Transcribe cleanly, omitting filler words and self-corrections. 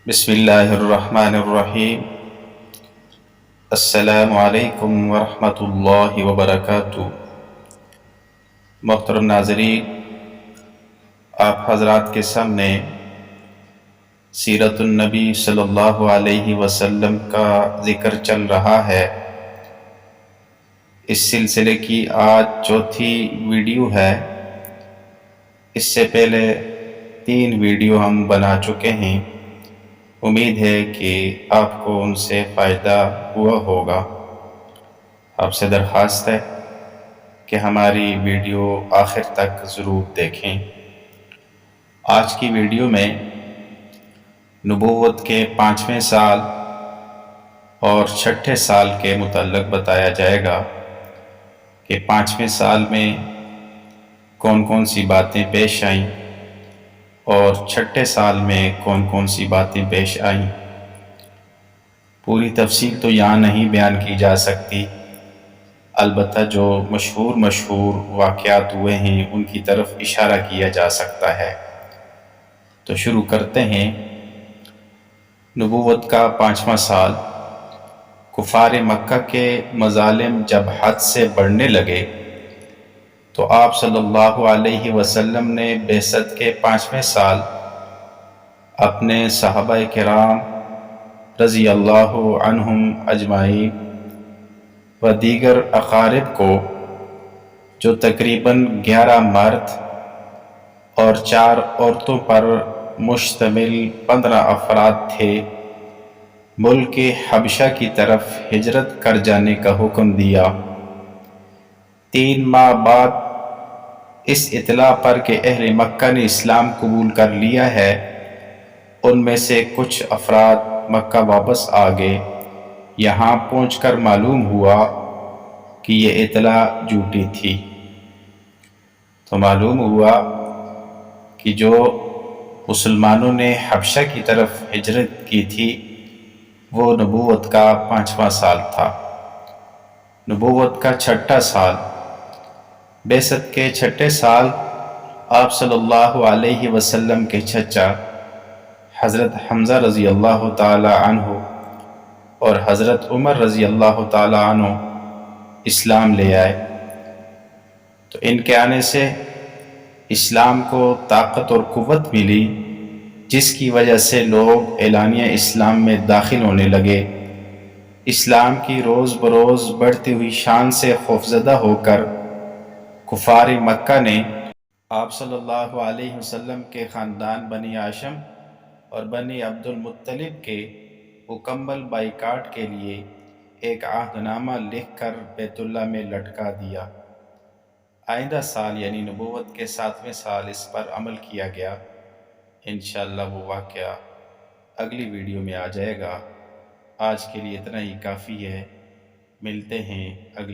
بسم اللہ الرحمن الرحیم۔ السلام علیکم ورحمۃ اللہ وبرکاتہ۔ محترم ناظرین، آپ حضرات کے سامنے سیرت النبی صلی اللہ علیہ وسلم کا ذکر چل رہا ہے۔ اس سلسلے کی آج چوتھی ویڈیو ہے۔ اس سے پہلے 3 ویڈیو ہم بنا چکے ہیں۔ امید ہے کہ آپ کو ان سے فائدہ ہوا ہوگا۔ آپ سے درخواست ہے کہ ہماری ویڈیو آخر تک ضرور دیکھیں۔ آج کی ویڈیو میں نبوت کے 5ویں سال اور 6ٹھے سال کے متعلق بتایا جائے گا کہ 5ویں سال میں کون کون سی باتیں پیش آئیں اور 6ٹھے سال میں کون کون سی باتیں پیش آئیں۔ پوری تفصیل تو یہاں نہیں بیان کی جا سکتی، البتہ جو مشہور واقعات ہوئے ہیں ان کی طرف اشارہ کیا جا سکتا ہے۔ تو شروع کرتے ہیں۔ نبوت کا 5واں سال۔ کفار مکہ کے مظالم جب حد سے بڑھنے لگے تو آپ صلی اللہ علیہ وسلم نے بعثت کے 5ویں سال اپنے صحابہ کرام رضی اللہ عنہم اجمعین و دیگر اقارب کو، جو تقریباً 11 مرد اور 4 عورتوں پر مشتمل 15 افراد تھے، ملک حبشہ کی طرف ہجرت کر جانے کا حکم دیا۔ 3 ماہ بعد اس اطلاع پر کہ اہل مکہ نے اسلام قبول کر لیا ہے، ان میں سے کچھ افراد مکہ واپس آ گئے۔ یہاں پہنچ کر معلوم ہوا کہ یہ اطلاع جھوٹی تھی۔ تو معلوم ہوا کہ جو مسلمانوں نے حبشہ کی طرف ہجرت کی تھی وہ نبوت کا 5واں سال تھا۔ نبوت کا 6ٹھا سال۔ بعثت کے 6ٹھے سال آپ صلی اللہ علیہ وسلم کے چچا حضرت حمزہ رضی اللہ تعالی عنہ اور حضرت عمر رضی اللہ تعالی عنہ اسلام لے آئے۔ تو ان کے آنے سے اسلام کو طاقت اور قوت ملی، جس کی وجہ سے لوگ اعلانیہ اسلام میں داخل ہونے لگے۔ اسلام کی روز بروز بڑھتی ہوئی شان سے خوفزدہ ہو کر کفار مکہ نے آپ صلی اللہ علیہ وسلم کے خاندان بنی ہاشم اور بنی عبد المطلب کے مکمل بائیکاٹ کے لیے ایک عہد نامہ لکھ کر بیت اللہ میں لٹکا دیا۔ آئندہ سال یعنی نبوت کے 7ویں سال اس پر عمل کیا گیا۔ انشاءاللہ وہ واقعہ اگلی ویڈیو میں آ جائے گا۔ آج کے لیے اتنا ہی کافی ہے۔ ملتے ہیں اگلی